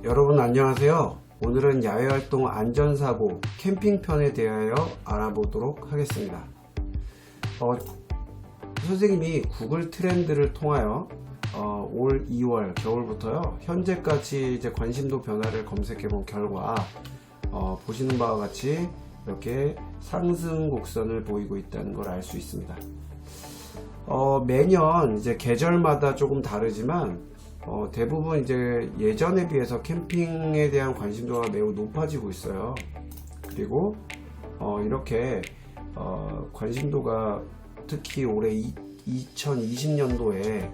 여러분 안녕하세요. 오늘은 야외활동 안전사고 캠핑편에 대하여 알아보도록 하겠습니다. 선생님이 구글 트렌드를 통하여 올 2월 겨울부터요 현재까지 이제 관심도 변화를 검색해 본 결과 보시는 바와 같이 이렇게 상승 곡선을 보이고 있다는 걸 알 수 있습니다. 매년 이제 계절마다 조금 다르지만 대부분 이제 예전에 비해서 캠핑에 대한 관심도가 매우 높아지고 있어요. 그리고 이렇게 관심도가 특히 올해 2020년도에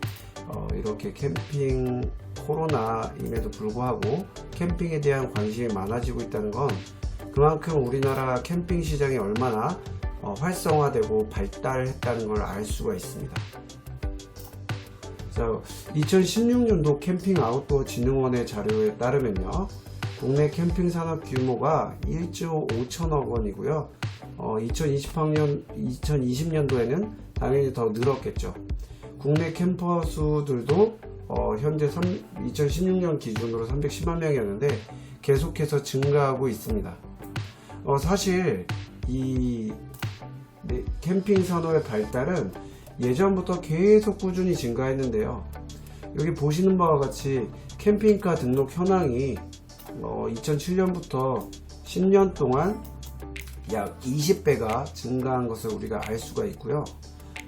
이렇게 캠핑 코로나임에도 불구하고 캠핑에 대한 관심이 많아지고 있다는 건 그만큼 우리나라 캠핑 시장이 얼마나 활성화되고 발달했다는 걸 알 수가 있습니다. 2016년도 캠핑 아웃도어 진흥원의 자료에 따르면요 국내 캠핑 산업 규모가 1조 5천억 원이고요 2020년도에는 당연히 더 늘었겠죠. 국내 캠퍼 수들도 현재 2016년 기준으로 310만 명이었는데 계속해서 증가하고 있습니다. 사실 이 캠핑 산업의 발달은 예전부터 계속 꾸준히 증가했는데요. 여기 보시는 바와 같이 캠핑카 등록 현황이 2007년부터 10년 동안 약 20배가 증가한 것을 우리가 알 수가 있고요.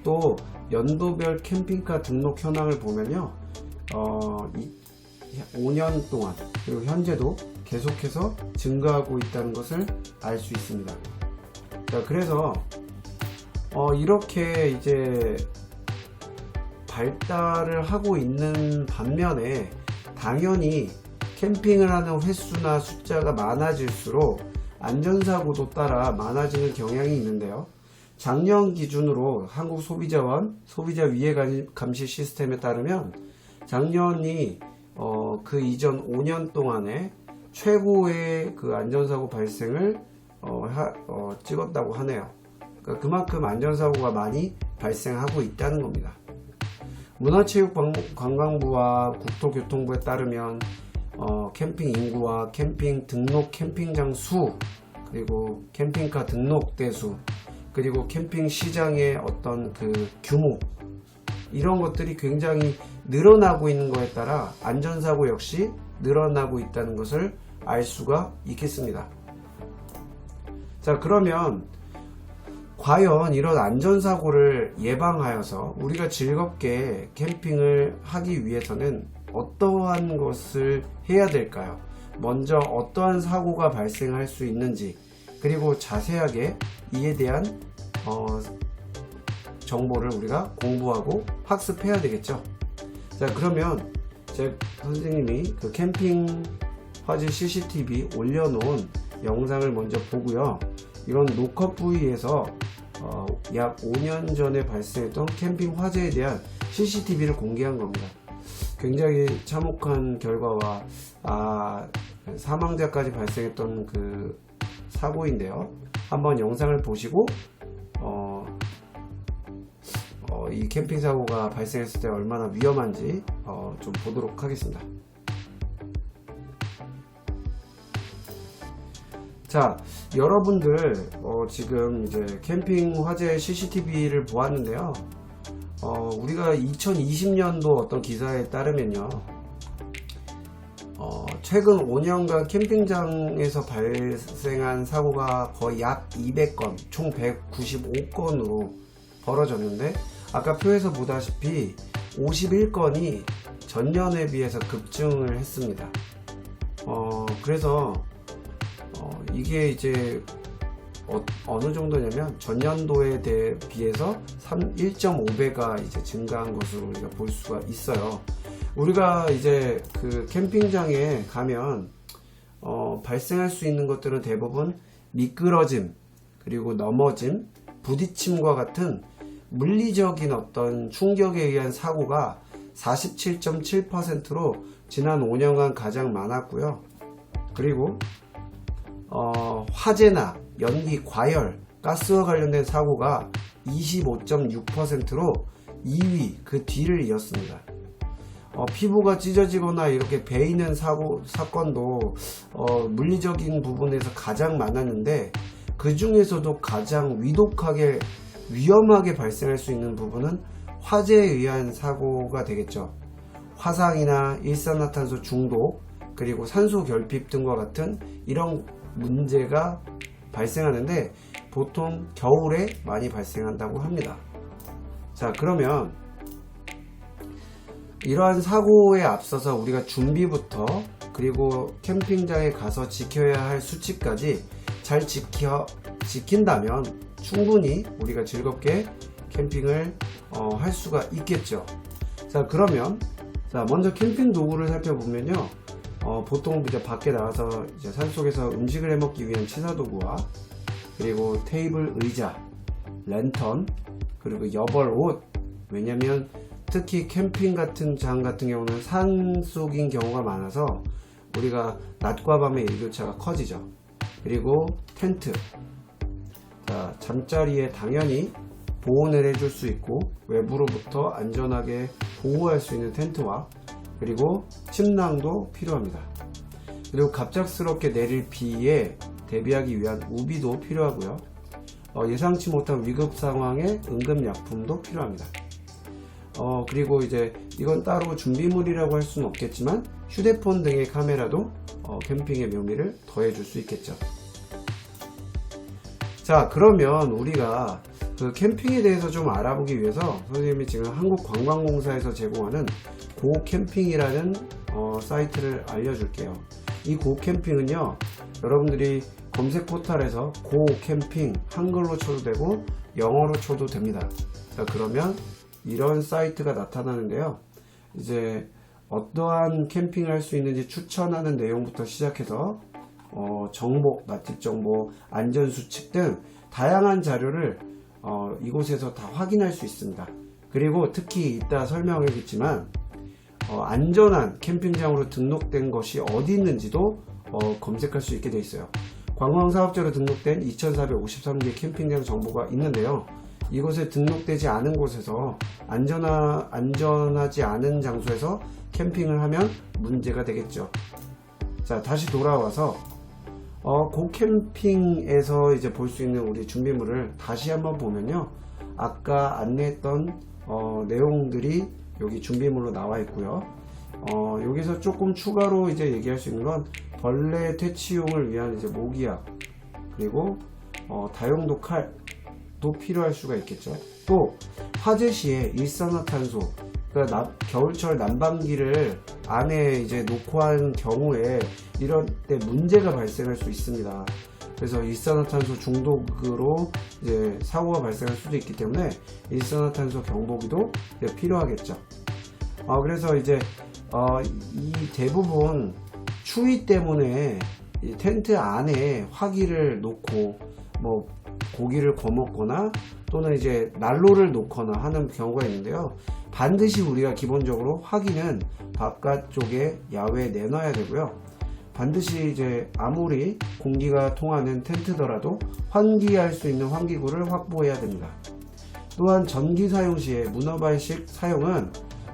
또 연도별 캠핑카 등록 현황을 보면요 5년 동안 그리고 현재도 계속해서 증가하고 있다는 것을 알 수 있습니다. 그래서 이렇게 이제 발달을 하고 있는 반면에 당연히 캠핑을 하는 횟수나 숫자가 많아질수록 안전사고도 따라 많아지는 경향이 있는데요. 작년 기준으로 한국소비자원 소비자위해감시 시스템에 따르면 작년이 그 이전 5년 동안에 최고의 그 안전사고 발생을 찍었다고 하네요. 그만큼 안전사고가 많이 발생하고 있다는 겁니다. 문화체육관광부와 국토교통부에 따르면 캠핑 인구와 캠핑 등록 캠핑장 수 그리고 캠핑카 등록 대수 그리고 캠핑 시장의 어떤 그 규모 이런 것들이 굉장히 늘어나고 있는 것에 따라 안전사고 역시 늘어나고 있다는 것을 알 수가 있겠습니다. 자, 그러면 과연 이런 안전사고를 예방하여서 우리가 즐겁게 캠핑을 하기 위해서는 어떠한 것을 해야 될까요? 먼저 어떠한 사고가 발생할 수 있는지 그리고 자세하게 이에 대한 정보를 우리가 공부하고 학습해야 되겠죠. 자, 그러면 제 선생님이 그 캠핑 화질 CCTV 올려놓은 영상을 먼저 보고요. 이건 녹화 부위에서 약 5년 전에 발생했던 캠핑 화재에 대한 CCTV를 공개한 겁니다. 굉장히 참혹한 결과와 사망자까지 발생했던 그 사고인데요. 한번 영상을 보시고 이 캠핑 사고가 발생했을 때 얼마나 위험한지 좀 보도록 하겠습니다. 자, 여러분들 지금 이제 캠핑 화재 CCTV를 보았는데요. 우리가 2020년도 어떤 기사에 따르면요. 최근 5년간 캠핑장에서 발생한 사고가 거의 약 200건, 총 195건으로 벌어졌는데 아까 표에서 보다시피 51건이 전년에 비해서 급증을 했습니다. 그래서 이게 이제 어느 정도냐면 전년도에 비해서 1.5배가 이제 증가한 것으로 우리가 볼 수가 있어요. 우리가 이제 그 캠핑장에 가면 발생할 수 있는 것들은 대부분 미끄러짐 그리고 넘어짐, 부딪힘과 같은 물리적인 어떤 충격에 의한 사고가 47.7%로 지난 5년간 가장 많았고요. 그리고 화재나 연기, 과열, 가스와 관련된 사고가 25.6%로 2위, 그 뒤를 이었습니다. 피부가 찢어지거나 이렇게 베이는 사건도 물리적인 부분에서 가장 많았는데, 그 중에서도 가장 위험하게 발생할 수 있는 부분은 화재에 의한 사고가 되겠죠. 화상이나 일산화탄소 중독, 그리고 산소 결핍 등과 같은 이런 문제가 발생하는데, 보통 겨울에 많이 발생한다고 합니다. 자, 그러면 이러한 사고에 앞서서 우리가 준비부터, 그리고 캠핑장에 가서 지켜야 할 수칙까지 잘 지킨다면 충분히 우리가 즐겁게 캠핑을 할 수가 있겠죠. 자, 그러면 먼저 캠핑 도구를 살펴보면요, 보통 이제 밖에 나가서 이제 산속에서 음식을 해먹기 위한 취사도구와, 그리고 테이블, 의자, 랜턴, 그리고 여벌옷. 왜냐면 특히 캠핑 같은 장 같은 경우는 산속인 경우가 많아서 우리가 낮과 밤의 일교차가 커지죠. 그리고 텐트. 자, 잠자리에 당연히 보온을 해줄 수 있고 외부로부터 안전하게 보호할 수 있는 텐트와, 그리고 침낭도 필요합니다. 그리고 갑작스럽게 내릴 비에 대비하기 위한 우비도 필요하고요. 예상치 못한 위급 상황에 응급약품도 필요합니다. 그리고 이제 이건 따로 준비물이라고 할 수는 없겠지만 휴대폰 등의 카메라도 캠핑의 묘미를 더해줄 수 있겠죠. 자, 그러면 우리가 그 캠핑에 대해서 좀 알아보기 위해서 선생님이 지금 한국관광공사에서 제공하는 고캠핑이라는 사이트를 알려줄게요. 이 고캠핑은요, 여러분들이 검색 포털에서 고캠핑 한글로 쳐도 되고 영어로 쳐도 됩니다. 자, 그러면 이런 사이트가 나타나는데요, 이제 어떠한 캠핑을 할 수 있는지 추천하는 내용부터 시작해서 정보, 맛집 정보, 안전수칙 등 다양한 자료를 이곳에서 다 확인할 수 있습니다. 그리고 특히 이따 설명하겠지만 안전한 캠핑장으로 등록된 것이 어디 있는지도 검색할 수 있게 되어 있어요. 관광사업자로 등록된 2453개 캠핑장 정보가 있는데요, 이곳에 등록되지 않은 곳에서 안전하지 않은 장소에서 캠핑을 하면 문제가 되겠죠. 자, 다시 돌아와서 고캠핑에서 이제 볼 수 있는 우리 준비물을 다시 한번 보면요, 아까 안내했던 내용들이 여기 준비물로 나와 있고요. 여기서 조금 추가로 이제 얘기할 수 있는 건 벌레 퇴치용을 위한 이제 모기약, 그리고 다용도 칼도 필요할 수가 있겠죠. 또 화재 시에 일산화탄소, 그러니까 겨울철 난방기를 안에 이제 놓고 하는 경우에 이런 때 문제가 발생할 수 있습니다. 그래서 일산화탄소 중독으로 이제 사고가 발생할 수도 있기 때문에 일산화탄소 경보기도 이제 필요하겠죠. 그래서 이제 이 대부분 추위 때문에 이 텐트 안에 화기를 놓고 뭐 고기를 구워먹거나 또는 이제 난로를 놓거나 하는 경우가 있는데요, 반드시 우리가 기본적으로 화기는 바깥쪽에 야외에 내놔야 되고요, 반드시 이제 아무리 공기가 통하는 텐트더라도 환기할 수 있는 환기구를 확보해야 됩니다. 또한 전기 사용 시에 문어발식 사용은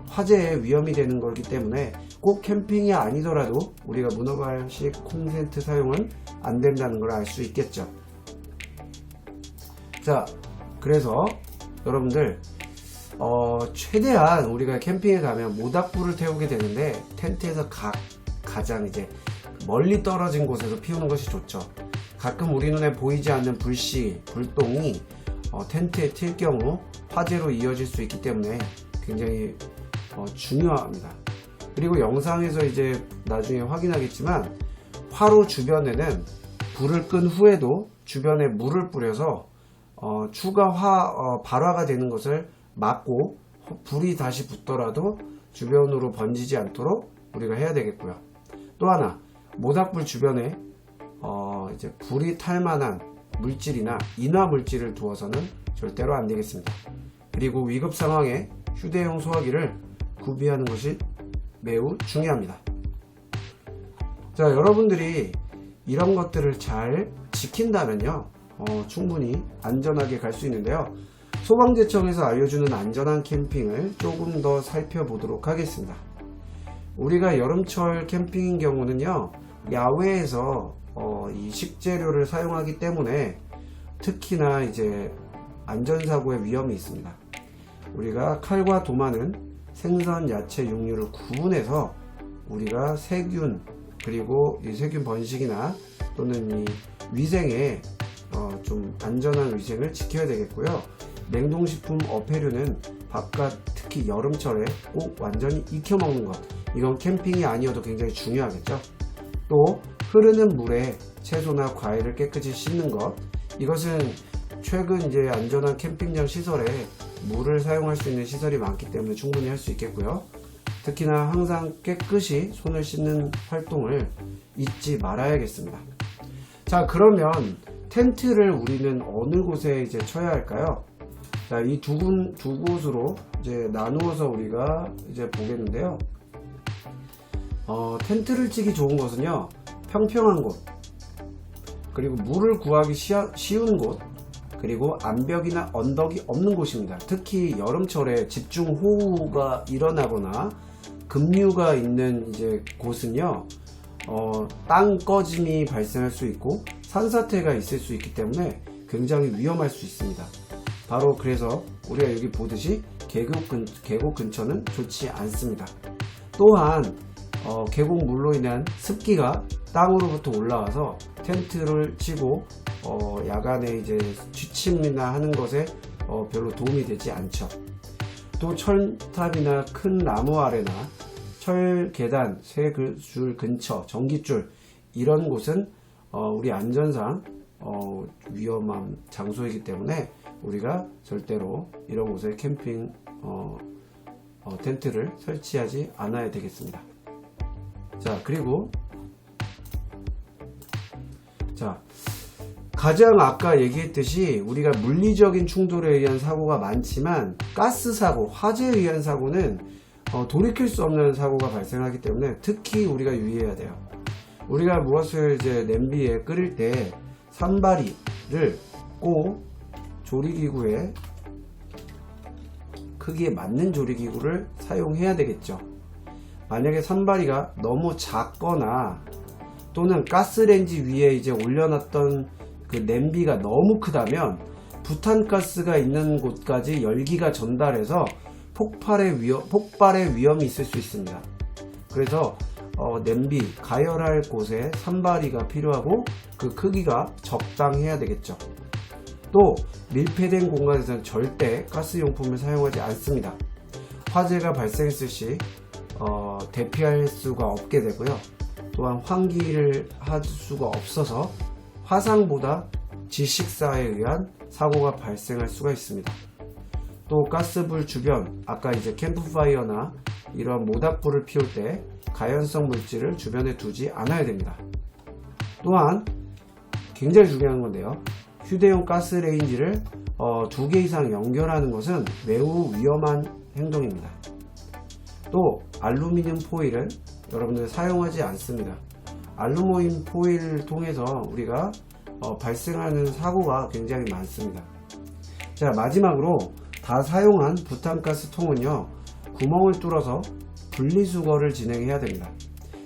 화재에 위험이 되는 거기 때문에 꼭 캠핑이 아니더라도 우리가 문어발식 콘센트 사용은 안 된다는 걸 알 수 있겠죠. 자, 그래서 여러분들 최대한 우리가 캠핑에 가면 모닥불을 태우게 되는데 텐트에서 가장 이제 멀리 떨어진 곳에서 피우는 것이 좋죠. 가끔 우리 눈에 보이지 않는 불똥이 텐트에 튈 경우 화재로 이어질 수 있기 때문에 굉장히 중요합니다. 그리고 영상에서 이제 나중에 확인하겠지만 화로 주변에는 불을 끈 후에도 주변에 물을 뿌려서 추가 발화가 되는 것을 막고 불이 다시 붙더라도 주변으로 번지지 않도록 우리가 해야 되겠고요. 또 하나, 모닥불 주변에 이제 불이 탈 만한 물질이나 인화 물질을 두어서는 절대로 안 되겠습니다. 그리고 위급 상황에 휴대용 소화기를 구비하는 것이 매우 중요합니다. 자, 여러분들이 이런 것들을 잘 지킨다면요, 충분히 안전하게 갈 수 있는데요, 소방제청에서 알려주는 안전한 캠핑을 조금 더 살펴보도록 하겠습니다. 우리가 여름철 캠핑인 경우는요, 야외에서 이 식재료를 사용하기 때문에 특히나 이제 안전사고의 위험이 있습니다. 우리가 칼과 도마는 생선, 야채, 육류를 구분해서 우리가 세균, 그리고 이 세균 번식이나 또는 이 위생에 좀 안전한 위생을 지켜야 되겠고요. 냉동식품 어패류는 바깥, 특히 여름철에 꼭 완전히 익혀 먹는 것, 이건 캠핑이 아니어도 굉장히 중요하겠죠. 또 흐르는 물에 채소나 과일을 깨끗이 씻는 것, 이것은 최근 이제 안전한 캠핑장 시설에 물을 사용할 수 있는 시설이 많기 때문에 충분히 할 수 있겠고요. 특히나 항상 깨끗이 손을 씻는 활동을 잊지 말아야겠습니다. 자, 그러면 텐트를 우리는 어느 곳에 이제 쳐야 할까요? 자, 이 두 곳으로 이제 나누어서 우리가 이제 보겠는데요. 텐트를 치기 좋은 곳은요, 평평한 곳, 그리고 물을 구하기 쉬운 곳, 그리고 암벽이나 언덕이 없는 곳입니다. 특히 여름철에 집중호우가 일어나거나 급류가 있는 이제 곳은요, 땅 꺼짐이 발생할 수 있고 산사태가 있을 수 있기 때문에 굉장히 위험할 수 있습니다. 바로 그래서 우리가 여기 보듯이 계곡 근처는 좋지 않습니다. 또한 계곡물로 인한 습기가 땅으로부터 올라와서 텐트를 치고 야간에 이제 취침이나 하는 것에 별로 도움이 되지 않죠. 또 철탑이나 큰 나무 아래나 철 계단, 쇠줄 근처, 전깃줄, 이런 곳은 우리 안전상 위험한 장소이기 때문에 우리가 절대로 이런 곳에 캠핑 텐트를 설치하지 않아야 되겠습니다. 자, 그리고 가장 아까 얘기했듯이 우리가 물리적인 충돌에 의한 사고가 많지만 가스 사고, 화재에 의한 사고는 돌이킬 수 없는 사고가 발생하기 때문에 특히 우리가 유의해야 돼요. 우리가 무엇을 이제 냄비에 끓일 때 산발이를 꼭 조리기구에 크기에 맞는 조리기구를 사용해야 되겠죠. 만약에 산발이가 너무 작거나 또는 가스레인지 위에 이제 올려놨던 그 냄비가 너무 크다면 부탄가스가 있는 곳까지 열기가 전달해서 폭발의 위험이 있을 수 있습니다. 그래서 냄비, 가열할 곳에 산발이가 필요하고 그 크기가 적당해야 되겠죠. 또 밀폐된 공간에서는 절대 가스용품을 사용하지 않습니다. 화재가 발생했을 시 대피할 수가 없게 되고요. 또한 환기를 할 수가 없어서 화상보다 질식사에 의한 사고가 발생할 수가 있습니다. 또 가스불 주변, 아까 이제 캠프파이어나 이러한 모닥불을 피울 때 가연성 물질을 주변에 두지 않아야 됩니다. 또한 굉장히 중요한 건데요, 휴대용 가스레인지를 2개 이상 연결하는 것은 매우 위험한 행동입니다. 또 알루미늄 포일은 여러분들 사용하지 않습니다. 알루미늄 포일을 통해서 우리가 발생하는 사고가 굉장히 많습니다. 자, 마지막으로 다 사용한 부탄가스 통은요, 구멍을 뚫어서 분리수거를 진행해야 됩니다.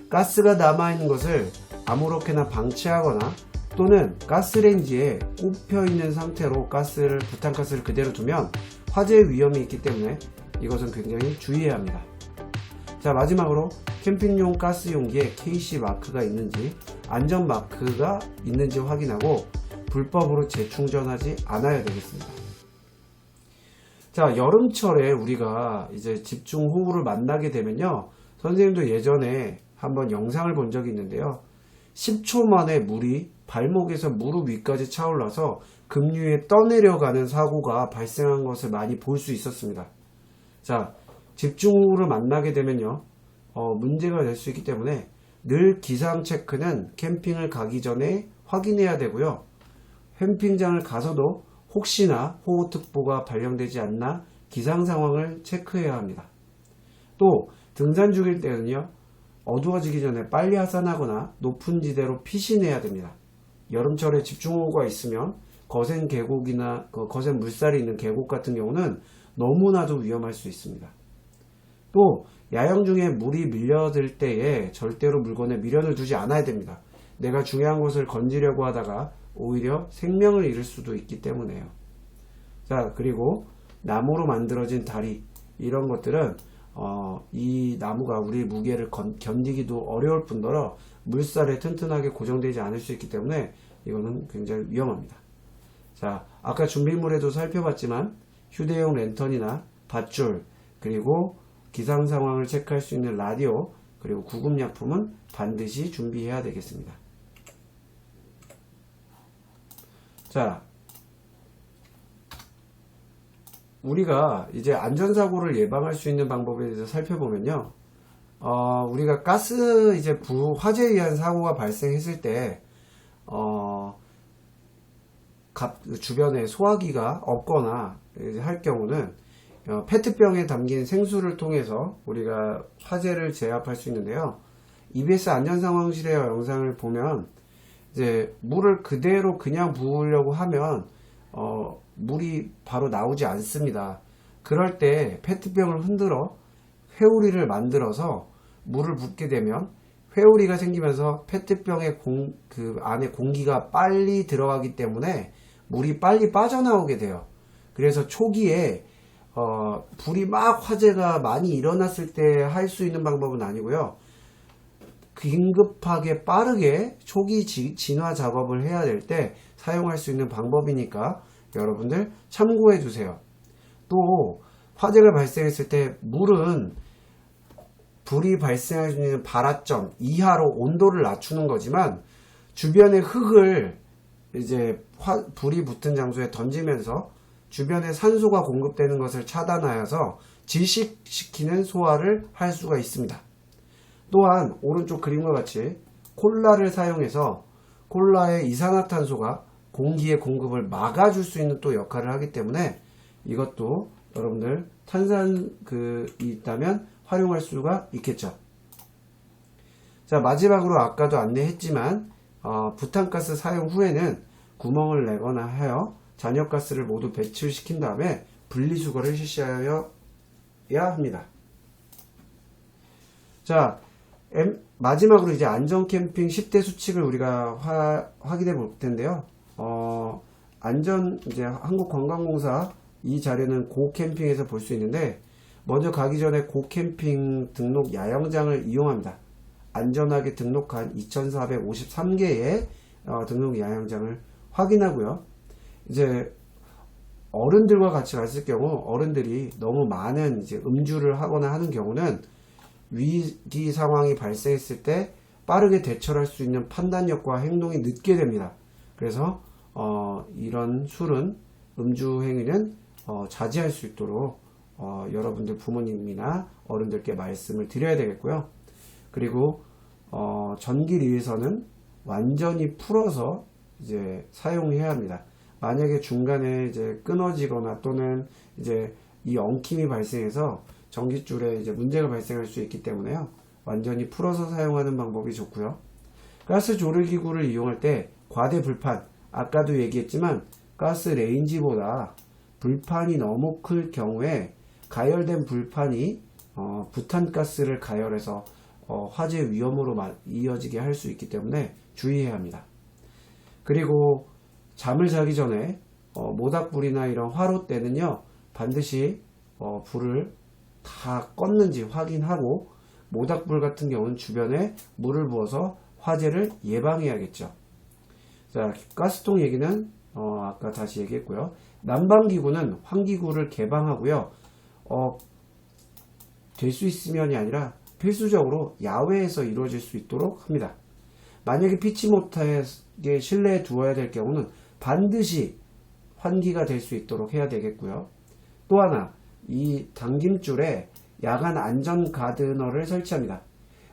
가스가 남아있는 것을 아무렇게나 방치하거나 또는 가스레인지에 꼽혀 있는 상태로 부탄가스를 그대로 두면 화재 위험이 있기 때문에 이것은 굉장히 주의해야 합니다. 자, 마지막으로 캠핑용 가스 용기에 KC 마크가 있는지, 안전 마크가 있는지 확인하고 불법으로 재충전하지 않아야 되겠습니다. 자, 여름철에 우리가 이제 집중호우를 만나게 되면요, 선생님도 예전에 한번 영상을 본 적이 있는데요, 10초 만에 물이 발목에서 무릎 위까지 차올라서 급류에 떠내려가는 사고가 발생한 것을 많이 볼 수 있었습니다. 자, 집중호우를 만나게 되면요, 문제가 될 수 있기 때문에 늘 기상 체크는 캠핑을 가기 전에 확인해야 되고요. 캠핑장을 가서도 혹시나 호우특보가 발령되지 않나 기상 상황을 체크해야 합니다. 또 등산 중일 때는요, 어두워지기 전에 빨리 하산하거나 높은 지대로 피신해야 됩니다. 여름철에 집중호우가 있으면 거센 계곡이나 거센 물살이 있는 계곡 같은 경우는 너무나도 위험할 수 있습니다. 또 야영 중에 물이 밀려들 때에 절대로 물건에 미련을 두지 않아야 됩니다. 내가 중요한 것을 건지려고 하다가 오히려 생명을 잃을 수도 있기 때문에요. 자, 그리고 나무로 만들어진 다리, 이런 것들은 이 나무가 우리 무게를 견디기도 어려울 뿐더러 물살에 튼튼하게 고정되지 않을 수 있기 때문에 이거는 굉장히 위험합니다. 자, 아까 준비물에도 살펴봤지만 휴대용 랜턴이나 밧줄, 그리고 기상 상황을 체크할 수 있는 라디오, 그리고 구급약품은 반드시 준비해야 되겠습니다. 자, 우리가 이제 안전사고를 예방할 수 있는 방법에 대해서 살펴보면요. 우리가 가스 이제 화재에 의한 사고가 발생했을 때, 주변에 소화기가 없거나 할 경우는 페트병에 담긴 생수를 통해서 우리가 화재를 제압할 수 있는데요. EBS 안전상황실의 영상을 보면 이제 물을 그대로 그냥 부으려고 하면 물이 바로 나오지 않습니다. 그럴 때 페트병을 흔들어 회오리를 만들어서 물을 붓게 되면 회오리가 생기면서 페트병의 그 안에 공기가 빨리 들어가기 때문에 물이 빨리 빠져나오게 돼요. 그래서 초기에 불이 막 화재가 많이 일어났을 때 할 수 있는 방법은 아니고요. 긴급하게 빠르게 초기 진화 작업을 해야 될 때 사용할 수 있는 방법이니까 여러분들 참고해 주세요. 또 화재가 발생했을 때 물은 불이 발생할 수 있는 발화점 이하로 온도를 낮추는 거지만 주변의 흙을 이제 불이 붙은 장소에 던지면서 주변에 산소가 공급되는 것을 차단하여서 질식시키는 소화를 할 수가 있습니다. 또한 오른쪽 그림과 같이 콜라를 사용해서 콜라의 이산화탄소가 공기의 공급을 막아줄 수 있는 또 역할을 하기 때문에 이것도 여러분들 탄산이 있다면 활용할 수가 있겠죠. 자, 마지막으로 아까도 안내했지만 부탄가스 사용 후에는 구멍을 내거나 하여 잔여가스를 모두 배출시킨 다음에 분리수거를 실시하여야 합니다. 자, 마지막으로 이제 안전캠핑 10대 수칙을 우리가 확인해 볼 텐데요. 이제 한국관광공사 이 자료는 고캠핑에서 볼 수 있는데, 먼저 가기 전에 고캠핑 등록 야영장을 이용합니다. 안전하게 등록한 2453개의 등록 야영장을 확인하고요. 이제 어른들과 같이 갔을 경우 어른들이 너무 많은 이제 음주를 하거나 하는 경우는 위기 상황이 발생했을 때 빠르게 대처할 수 있는 판단력과 행동이 늦게 됩니다. 그래서 이런 술은 음주 행위는 자제할 수 있도록 여러분들 부모님이나 어른들께 말씀을 드려야 되겠고요. 그리고 전기리에서는 완전히 풀어서 이제 사용해야 합니다. 만약에 중간에 이제 끊어지거나 또는 이제 이 엉킴이 발생해서 전기줄에 이제 문제가 발생할 수 있기 때문에요. 완전히 풀어서 사용하는 방법이 좋고요. 가스 조리기구를 이용할 때 과대 불판, 아까도 얘기했지만 가스 레인지보다 불판이 너무 클 경우에 가열된 불판이 부탄가스를 가열해서 화재 위험으로 이어지게 할 수 있기 때문에 주의해야 합니다. 그리고 잠을 자기 전에 모닥불이나 이런 화로 때는요, 반드시 불을 다 껐는지 확인하고, 모닥불 같은 경우는 주변에 물을 부어서 화재를 예방해야겠죠. 자, 가스통 얘기는 아까 다시 얘기했고요. 난방기구는 환기구를 개방하고요. 될 수 있으면이 아니라 필수적으로 야외에서 이루어질 수 있도록 합니다. 만약에 피치 못하게 실내에 두어야 될 경우는 반드시 환기가 될 수 있도록 해야 되겠고요. 또 하나, 이 당김줄에 야간 안전 가드너를 설치합니다.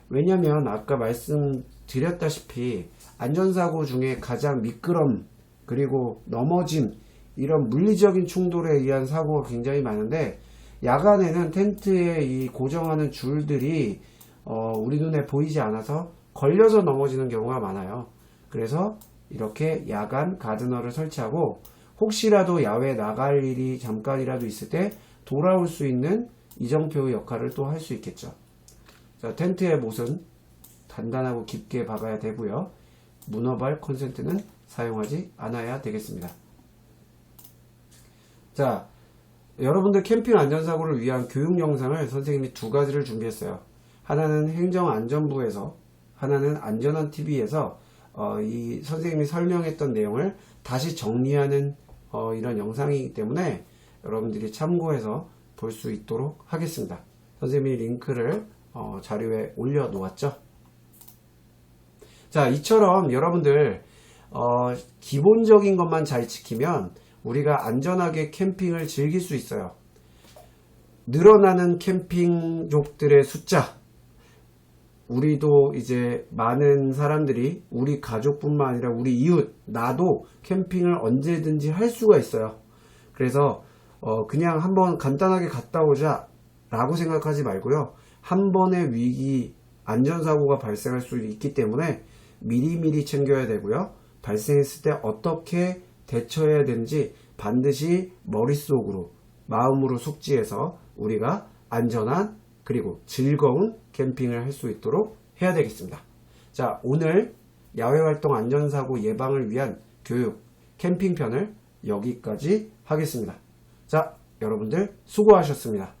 왜냐하면 아까 말씀드렸다시피 안전사고 중에 가장 미끄럼, 그리고 넘어짐, 이런 물리적인 충돌에 의한 사고가 굉장히 많은데, 야간에는 텐트에 이 고정하는 줄들이 우리 눈에 보이지 않아서 걸려서 넘어지는 경우가 많아요. 그래서 이렇게 야간 가드너를 설치하고, 혹시라도 야외 나갈 일이 잠깐이라도 있을 때 돌아올 수 있는 이정표 역할을 또 할 수 있겠죠. 자, 텐트의 못은 단단하고 깊게 박아야 되고요. 문어발 콘센트는 사용하지 않아야 되겠습니다. 자, 여러분들 캠핑 안전사고를 위한 교육 영상을 선생님이 두 가지를 준비했어요. 하나는 행정안전부에서, 하나는 안전한TV에서 이 선생님이 설명했던 내용을 다시 정리하는 이런 영상이기 때문에 여러분들이 참고해서 볼 수 있도록 하겠습니다. 선생님이 링크를 자료에 올려 놓았죠. 자, 이처럼 여러분들 기본적인 것만 잘 지키면 우리가 안전하게 캠핑을 즐길 수 있어요. 늘어나는 캠핑족들의 숫자, 우리도 이제 많은 사람들이 우리 가족뿐만 아니라 우리 이웃, 나도 캠핑을 언제든지 할 수가 있어요. 그래서 그냥 한번 간단하게 갔다 오자 라고 생각하지 말고요. 한 번의 위기, 안전사고가 발생할 수 있기 때문에 미리미리 챙겨야 되고요. 발생했을 때 어떻게 대처해야 되는지 반드시 머릿속으로, 마음으로 숙지해서 우리가 안전한 그리고 즐거운 캠핑을 할 수 있도록 해야 되겠습니다. 자, 오늘 야외활동 안전사고 예방을 위한 교육 캠핑편을 여기까지 하겠습니다. 자, 여러분들 수고하셨습니다.